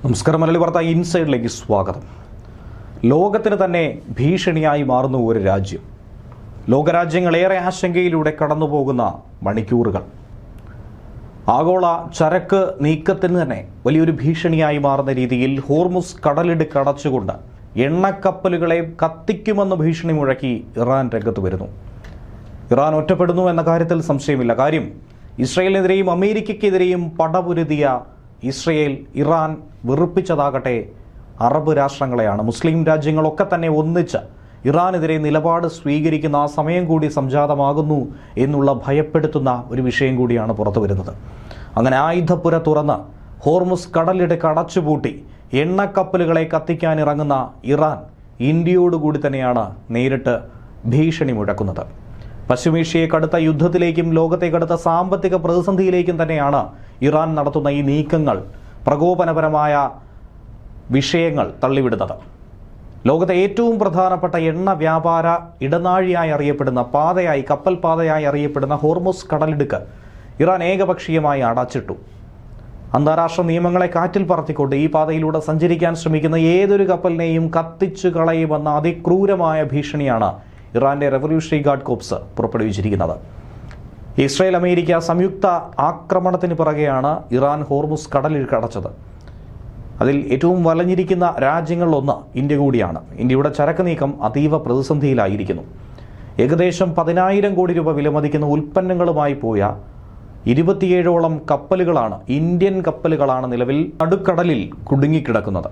നമസ്കാരം. മലയാളി വാർത്ത ഇൻസൈഡിലേക്ക് സ്വാഗതം. ലോകത്തിന് തന്നെ ഭീഷണിയായി മാറുന്ന ഒരു രാജ്യം. ലോകരാജ്യങ്ങളേറെ ആശങ്കയിലൂടെ കടന്നുപോകുന്ന മണിക്കൂറുകൾ. ആഗോള ചരക്ക് നീക്കത്തിന് തന്നെ വലിയൊരു ഭീഷണിയായി മാറുന്ന രീതിയിൽ ഹോർമുസ് കടലിടുക്ക് അടച്ചുകൊണ്ട് എണ്ണക്കപ്പലുകളെ കത്തിക്കുമെന്ന് ഭീഷണി മുഴക്കി ഇറാൻ രംഗത്ത് വരുന്നു. ഇറാൻ ഒറ്റപ്പെടുന്നു എന്ന കാര്യത്തിൽ സംശയമില്ല. കാര്യം ഇസ്രയേലിനെതിരെയും അമേരിക്കയ്ക്കെതിരെയും പടപൊരുതിയ ഇസ്രയേൽ ഇറാൻ വെറുപ്പിച്ചതാകട്ടെ അറബ് രാഷ്ട്രങ്ങളെയാണ്. മുസ്ലിം രാജ്യങ്ങളൊക്കെ തന്നെ ഒന്നിച്ച് ഇറാനെതിരെ നിലപാട് സ്വീകരിക്കുന്ന ആ സമയം കൂടി സംജാതമാകുന്നു എന്നുള്ള ഭയപ്പെടുത്തുന്ന ഒരു വിഷയം കൂടിയാണ് പുറത്തു വരുന്നത്. അങ്ങനെ ആയുധപ്പുര തുറന്ന് ഹോർമുസ് കടലിടുക്ക് അടച്ചുപൂട്ടി എണ്ണക്കപ്പലുകളെ കത്തിക്കാൻ ഇറങ്ങുന്ന ഇറാൻ ഇന്ത്യയോടുകൂടി തന്നെയാണ് നേരിട്ട് ഭീഷണി മുഴക്കുന്നത്. പശ്ചിമേഷ്യയെ കടുത്ത യുദ്ധത്തിലേക്കും ലോകത്തെ കടുത്ത സാമ്പത്തിക പ്രതിസന്ധിയിലേക്കും തന്നെയാണ് ഇറാൻ നടത്തുന്ന ഈ നീക്കങ്ങൾ, പ്രകോപനപരമായ വിഷയങ്ങൾ തള്ളിവിടുന്നത്. ലോകത്തെ ഏറ്റവും പ്രധാനപ്പെട്ട എണ്ണ വ്യാപാര ഇടനാഴിയായി അറിയപ്പെടുന്ന പാതയായി, കപ്പൽ പാതയായി അറിയപ്പെടുന്ന ഹോർമുസ് കടലിടുക്ക് ഇറാൻ ഏകപക്ഷീയമായി അടച്ചിട്ടു. അന്താരാഷ്ട്ര നിയമങ്ങളെ കാറ്റിൽ പറത്തിക്കൊണ്ട് ഈ പാതയിലൂടെ സഞ്ചരിക്കാൻ ശ്രമിക്കുന്ന ഏതൊരു കപ്പലിനെയും കത്തിച്ചു കളയുമെന്ന അതിക്രൂരമായ ഭീഷണിയാണ് ഇറാന്റെ റവല്യൂഷണറി ഗാർഡ് കോർപ്സ് പുറപ്പെടുവിച്ചിരിക്കുന്നത്. ഇസ്രായേൽ അമേരിക്ക സംയുക്ത ആക്രമണത്തിന് പിറകെയാണ് ഇറാൻ ഹോർമുസ് കടലിടുക്ക് അടച്ചത്. അതിൽ ഏറ്റവും വലഞ്ഞിരിക്കുന്ന രാജ്യങ്ങളിലൊന്ന് ഇന്ത്യ കൂടിയാണ്. ഇന്ത്യയുടെ ചരക്ക് നീക്കം അതീവ പ്രതിസന്ധിയിലായിരിക്കുന്നു. ഏകദേശം 10,000 കോടി രൂപ വിലമതിക്കുന്ന ഉൽപ്പന്നങ്ങളുമായി പോയ 27ഓളം കപ്പലുകളാണ്, ഇന്ത്യൻ കപ്പലുകളാണ് നിലവിൽ നടുക്കടലിൽ കുടുങ്ങിക്കിടക്കുന്നത്.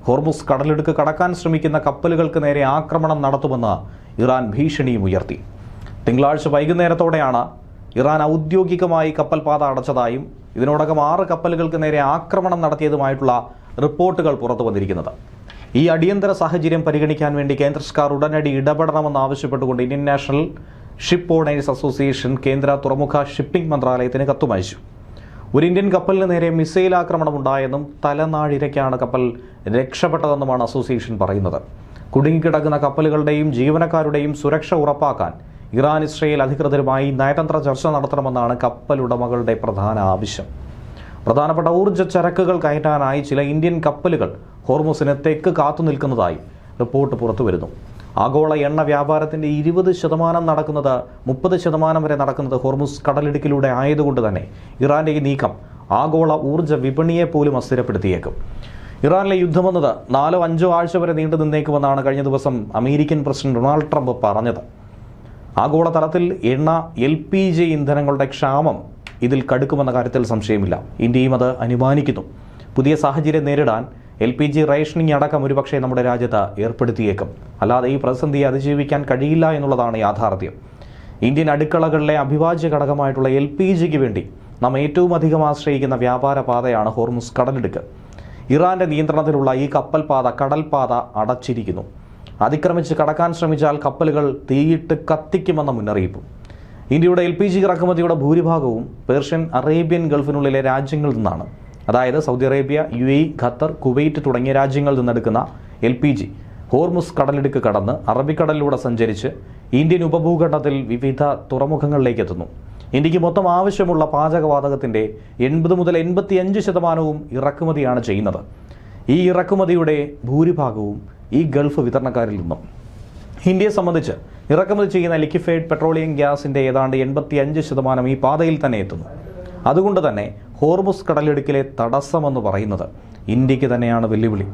ഹോർമുസ് കടലിടുക്ക് കടക്കാൻ ശ്രമിക്കുന്ന കപ്പലുകൾക്ക് നേരെ ആക്രമണം നടത്തുമെന്ന് ഇറാൻ ഭീഷണിയും ഉയർത്തി. തിങ്കളാഴ്ച വൈകുന്നേരത്തോടെയാണ് ഇറാൻ ഔദ്യോഗികമായി കപ്പൽ പാത അടച്ചതായും ഇതിനോടകം 6 കപ്പലുകൾക്ക് നേരെ ആക്രമണം നടത്തിയതുമായിട്ടുള്ള റിപ്പോർട്ടുകൾ പുറത്തു വന്നിരിക്കുന്നത്. ഈ അടിയന്തര സാഹചര്യം പരിഗണിക്കാൻ വേണ്ടി കേന്ദ്ര സർക്കാർ ഉടനടി ഇടപെടണമെന്ന് ആവശ്യപ്പെട്ടുകൊണ്ട് Indian national ship owners association കേന്ദ്ര തുറമുഖ ഷിപ്പിംഗ് മന്ത്രാലയത്തിന് കത്തുമയച്ചു. ഒരു ഇന്ത്യൻ കപ്പലിന് നേരെ മിസൈൽ ആക്രമണം ഉണ്ടായെന്നും തലനാഴിരയ്ക്കാണ് കപ്പൽ രക്ഷപ്പെട്ടതെന്നുമാണ് അസോസിയേഷൻ പറയുന്നത്. കുടുങ്ങിക്കിടക്കുന്ന കപ്പലുകളുടെയും ജീവനക്കാരുടെയും സുരക്ഷ ഉറപ്പാക്കാൻ ഇറാൻ ഇസ്രയേൽ അധികൃതരുമായി നയതന്ത്ര ചർച്ച നടത്തണമെന്നാണ് കപ്പലുടമകളുടെ പ്രധാന ആവശ്യം. പ്രധാനപ്പെട്ട ഊർജ്ജ ചരക്കുകൾ കയറ്റാനായി ചില ഇന്ത്യൻ കപ്പലുകൾ ഹോർമുസിന് തെക്ക് കാത്തുനിൽക്കുന്നതായി റിപ്പോർട്ട് പുറത്തുവരുന്നു. ആഗോള എണ്ണ വ്യാപാരത്തിൻ്റെ 20% നടക്കുന്നത്, 30% വരെ നടക്കുന്നത് ഹോർമുസ് കടലിടുക്കിലൂടെ ആയതുകൊണ്ട് തന്നെ ഇറാന്റെ ഈ നീക്കം ആഗോള ഊർജ്ജ വിപണിയെ പോലും അസ്ഥിരപ്പെടുത്തിയേക്കും. ഇറാനിലെ യുദ്ധമെന്നത് 4-5 ആഴ്ച വരെ നീണ്ടു നിന്നേക്കുമെന്നാണ് കഴിഞ്ഞ ദിവസം അമേരിക്കൻ പ്രസിഡന്റ് ഡൊണാൾഡ് ട്രംപ് പറഞ്ഞത്. ആഗോളതലത്തിൽ എണ്ണ, LPG ഇന്ധനങ്ങളുടെ ക്ഷാമം ഇതിൽ കടുക്കുമെന്ന കാര്യത്തിൽ സംശയമില്ല. ഇന്ത്യയും അത് അനുമാനിക്കുന്നു. പുതിയ സാഹചര്യം നേരിടാൻ LPG റേഷനിങ് അടക്കം ഒരുപക്ഷെ നമ്മുടെ രാജ്യത്ത് ഏർപ്പെടുത്തിയേക്കും. അല്ലാതെ ഈ പ്രതിസന്ധിയെ അതിജീവിക്കാൻ കഴിയില്ല എന്നുള്ളതാണ് യാഥാർത്ഥ്യം. ഇന്ത്യൻ അടുക്കളകളിലെ അവിഭാജ്യ ഘടകമായിട്ടുള്ള LPGക്ക് വേണ്ടി നാം ഏറ്റവും അധികം ആശ്രയിക്കുന്ന വ്യാപാര പാതയാണ് ഹോർമുസ് കടലിടുക്ക്. ഇറാന്റെ നിയന്ത്രണത്തിലുള്ള ഈ കപ്പൽ പാത, കടൽപാത അടച്ചിരിക്കുന്നു. അതിക്രമിച്ച് കടക്കാൻ ശ്രമിച്ചാൽ കപ്പലുകൾ തീയിട്ട് കത്തിക്കുമെന്ന മുന്നറിയിപ്പും. ഇന്ത്യയുടെ LPG ഇറക്കുമതിയുടെ ഭൂരിഭാഗവും പേർഷ്യൻ, അറേബ്യൻ ഗൾഫിനുള്ളിലെ രാജ്യങ്ങളിൽ നിന്നാണ്. അതായത് Saudi Arabia, UAE, Qatar, Kuwait തുടങ്ങിയ രാജ്യങ്ങളിൽ നിന്നെടുക്കുന്ന LPG ഹോർമുസ് കടലിടുക്ക് കടന്ന് അറബിക്കടലിലൂടെ സഞ്ചരിച്ച് ഇന്ത്യൻ ഉപഭൂഖണ്ഡത്തിൽ വിവിധ തുറമുഖങ്ങളിലേക്ക് എത്തുന്നു. ഇന്ത്യക്ക് മൊത്തം ആവശ്യമുള്ള പാചകവാതകത്തിൻ്റെ 80 മുതൽ 85% ഇറക്കുമതിയാണ് ചെയ്യുന്നത്. ഈ ഇറക്കുമതിയുടെ ഭൂരിഭാഗവും ഈ ഗൾഫ് വിതരണക്കാരിൽ നിന്നും. ഇന്ത്യയെ സംബന്ധിച്ച് ഇറക്കുമതി ചെയ്യുന്ന ലിക്വിഫൈഡ് പെട്രോളിയം ഗ്യാസിൻ്റെ ഏതാണ്ട് 85% ഈ പാതയിൽ തന്നെ എത്തുന്നു. അതുകൊണ്ട് തന്നെ ഹോർമുസ് കടലിടുക്കിലെ തടസ്സമെന്ന് പറയുന്നത് ഇന്ത്യക്ക് തന്നെയാണ് വെല്ലുവിളി.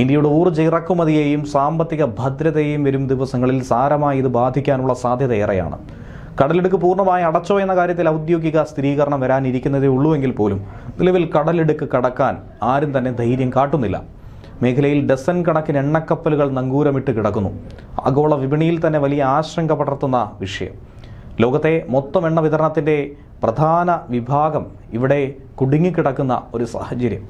ഇന്ത്യയുടെ ഊർജ്ജ ഇറക്കുമതിയെയും സാമ്പത്തിക ഭദ്രതയെയും വരും ദിവസങ്ങളിൽ സാരമായി ഇത് ബാധിക്കാനുള്ള സാധ്യത ഏറെയാണ്. കടലിടുക്ക് പൂർണ്ണമായി അടച്ചോ എന്ന കാര്യത്തിൽ ഔദ്യോഗിക സ്ഥിരീകരണം വരാനിരിക്കുന്നതേ ഉള്ളൂവെങ്കിൽ പോലും നിലവിൽ കടലിടുക്ക് കടക്കാൻ ആരും തന്നെ ധൈര്യം കാട്ടുന്നില്ല. മേഖലയിൽ ഡസൻ കണക്കിന് എണ്ണക്കപ്പലുകൾ നങ്കൂരമിട്ട് കിടക്കുന്നു. ആഗോള വിപണിയിൽ തന്നെ വലിയ ആശങ്ക പടർത്തുന്ന വിഷയം. ലോകത്തെ മൊത്തം എണ്ണ വിതരണത്തിൻ്റെ പ്രധാന വിഭാഗം ഇവിടെ കുടുങ്ങിക്കിടക്കുന്ന ഒരു സാഹചര്യം.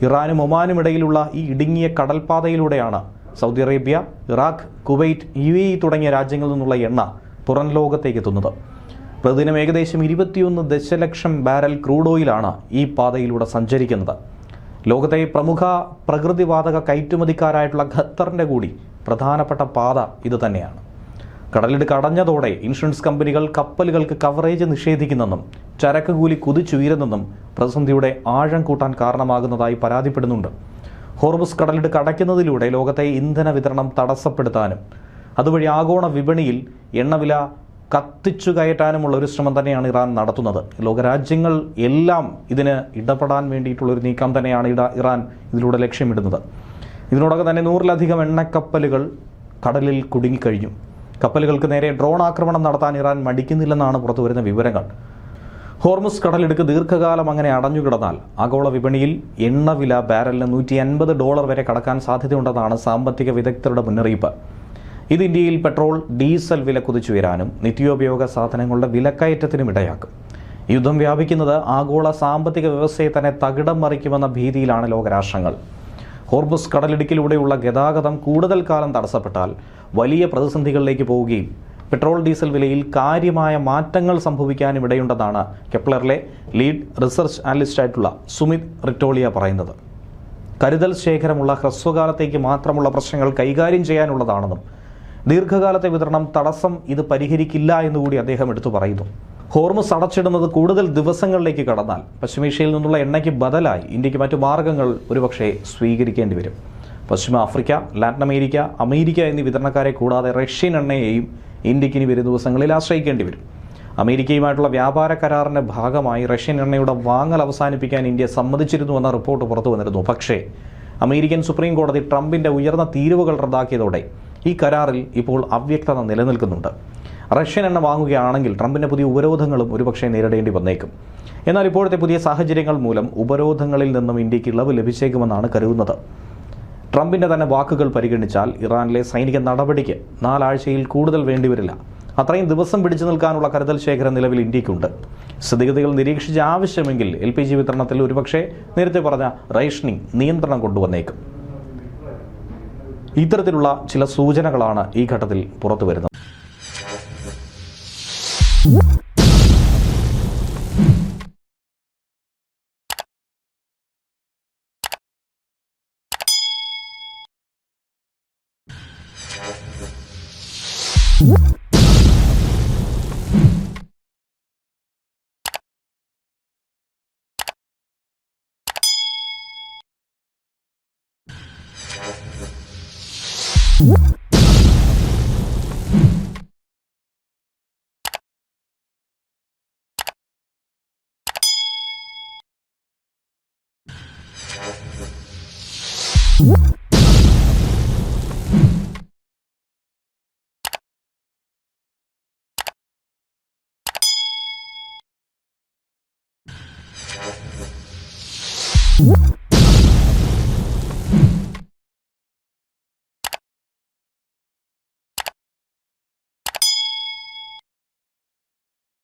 ഇറാനും ഒമാനും ഇടയിലുള്ള ഈ ഇടുങ്ങിയ കടൽപാതയിലൂടെയാണ് Saudi Arabia, Iraq, Kuwait, UAE തുടങ്ങിയ രാജ്യങ്ങളിൽ നിന്നുള്ള എണ്ണ പുറം ലോകത്തേക്ക് എത്തുന്നത്. പ്രതിദിനം ഏകദേശം 21 ദശലക്ഷം ബാരൽ ക്രൂഡ് ഓയിലാണ് ഈ പാതയിലൂടെ സഞ്ചരിക്കുന്നത്. ലോകത്തെ പ്രമുഖ പ്രകൃതിവാതക കയറ്റുമതിക്കാരായിട്ടുള്ള ഖത്തറിൻ്റെ കൂടി പ്രധാനപ്പെട്ട പാത ഇത് തന്നെയാണ്. കടലിടുക്ക് അടഞ്ഞതോടെ ഇൻഷുറൻസ് കമ്പനികൾ കപ്പലുകൾക്ക് കവറേജ് നിഷേധിക്കുന്നെന്നും ചരക്ക് കൂലി കുതിച്ചുയരുന്നെന്നും പ്രതിസന്ധിയുടെ ആഴം കൂട്ടാൻ കാരണമാകുന്നതായി പരാതിപ്പെടുന്നുണ്ട്. ഹോർമുസ് കടലിടുക്ക് അടയ്ക്കുന്നതിലൂടെ ലോകത്തെ ഇന്ധന വിതരണം തടസ്സപ്പെടുത്താനും അതുവഴി ആഗോള വിപണിയിൽ എണ്ണവില കത്തിച്ചു കയറ്റാനുമുള്ള ഒരു ശ്രമം തന്നെയാണ് ഇറാൻ നടത്തുന്നത്. ലോകരാജ്യങ്ങൾ എല്ലാം ഇതിന് ഇടപെടാൻ വേണ്ടിയിട്ടുള്ളൊരു നീക്കം തന്നെയാണ് ഇറാൻ ഇതിലൂടെ ലക്ഷ്യമിടുന്നത്. ഇതിനോടകം തന്നെ 100-ലധികം എണ്ണക്കപ്പലുകൾ കടലിൽ കുടുങ്ങിക്കഴിഞ്ഞു. കപ്പലുകൾക്ക് നേരെ ഡ്രോൺ ആക്രമണം നടത്താൻ ഇറാൻ മടിക്കുന്നില്ലെന്നാണ് പുറത്തുവരുന്ന വിവരങ്ങൾ. ഹോർമുസ് കടലിടുക്ക് ദീർഘകാലം അങ്ങനെ അടഞ്ഞുകിടന്നാൽ ആഗോള വിപണിയിൽ എണ്ണവില ബാരലിന് $150 വരെ കടക്കാൻ സാധ്യതയുണ്ടെന്നാണ് സാമ്പത്തിക വിദഗ്ധരുടെ മുന്നറിയിപ്പ്. ഇത് ഇന്ത്യയിൽ പെട്രോൾ, ഡീസൽ വില കുതിച്ചുയരാനും നിത്യോപയോഗ സാധനങ്ങളുടെ വിലക്കയറ്റത്തിനും ഇടയാക്കും. യുദ്ധം വ്യാപിക്കുന്നത് ആഗോള സാമ്പത്തിക വ്യവസ്ഥയെ തന്നെ തകിടം മറിക്കുമെന്ന ഭീതിയിലാണ് ലോകരാഷ്ട്രങ്ങൾ. ഹോർമുസ് കടലിടുക്കിലൂടെയുള്ള ഗതാഗതം കൂടുതൽ കാലം തടസ്സപ്പെട്ടാൽ വലിയ പ്രതിസന്ധികളിലേക്ക് പോവുകയും പെട്രോൾ, ഡീസൽ വിലയിൽ കാര്യമായ മാറ്റങ്ങൾ സംഭവിക്കാനും ഇടയുണ്ടെന്നാണ് കെപ്ലറിലെ ലീഡ് റിസർച്ച് അനലിസ്റ്റായിട്ടുള്ള സുമിത് റിറ്റോളിയ പറയുന്നത്. കരുതൽ ശേഖരമുള്ള ഹ്രസ്വകാലത്തേക്ക് മാത്രമുള്ള പ്രശ്നങ്ങൾ കൈകാര്യം ചെയ്യാനുള്ളതാണെന്നും ദീർഘകാലത്തെ വിതരണം തടസ്സം ഇത് പരിഹരിക്കില്ല എന്നുകൂടി അദ്ദേഹം എടുത്തു പറയുന്നു. ഹോർമുസ് അടച്ചിടുന്നത് കൂടുതൽ ദിവസങ്ങളിലേക്ക് കടന്നാൽ പശ്ചിമേഷ്യയിൽ നിന്നുള്ള എണ്ണയ്ക്ക് ബദലായി ഇന്ത്യക്ക് മറ്റു മാർഗങ്ങൾ ഒരുപക്ഷെ സ്വീകരിക്കേണ്ടി വരും. പശ്ചിമ ആഫ്രിക്ക, ലാറ്റിൻ അമേരിക്ക, അമേരിക്ക എന്നീ വിതരണക്കാരെ കൂടാതെ റഷ്യൻ എണ്ണയെയും ഇന്ത്യക്ക് ഇനി വരും ദിവസങ്ങളിൽ ആശ്രയിക്കേണ്ടി വരും. അമേരിക്കയുമായിട്ടുള്ള വ്യാപാര കരാറിന്റെ ഭാഗമായി റഷ്യൻ എണ്ണയുടെ വാങ്ങൽ അവസാനിപ്പിക്കാൻ ഇന്ത്യ സമ്മതിച്ചിരുന്നുവെന്ന റിപ്പോർട്ട് പുറത്തു വന്നിരുന്നു. പക്ഷേ അമേരിക്കൻ സുപ്രീം കോടതി ട്രംപിന്റെ ഉയർന്ന തീരുവകൾ റദ്ദാക്കിയതോടെ ഈ കരാറിൽ ഇപ്പോൾ അവ്യക്തത നിലനിൽക്കുന്നുണ്ട്. റഷ്യൻ എണ്ണ വാങ്ങുകയാണെങ്കിൽ ട്രംപിന്റെ പുതിയ ഉപരോധങ്ങളും ഒരുപക്ഷെ നേരിടേണ്ടി വന്നേക്കും. എന്നാൽ ഇപ്പോഴത്തെ പുതിയ സാഹചര്യങ്ങൾ മൂലം ഉപരോധങ്ങളിൽ നിന്നും ഇന്ത്യക്ക് ഇളവ് ലഭിച്ചേക്കുമെന്നാണ് കരുതുന്നത്. ട്രംപിന്റെ തന്നെ വാക്കുകൾ പരിഗണിച്ചാൽ ഇറാനിലെ സൈനിക നടപടിക്ക് 4 ആഴ്ചയിൽ കൂടുതൽ വേണ്ടിവരില്ല. അത്രയും ദിവസം പിടിച്ചു നിൽക്കാനുള്ള കരുതൽ ശേഖരം നിലവിൽ ഇന്ത്യക്കുണ്ട്. സ്ഥിതിഗതികൾ നിരീക്ഷിച്ച് ആവശ്യമെങ്കിൽ LPG വിതരണത്തിൽ ഒരുപക്ഷെ നേരത്തെ പറഞ്ഞ റേഷനിങ് നിയന്ത്രണം കൊണ്ടുവന്നേക്കും. ഇത്തരത്തിലുള്ള ചില സൂചനകളാണ് ഈ ഘട്ടത്തിൽ പുറത്തു വരുന്നത്. What?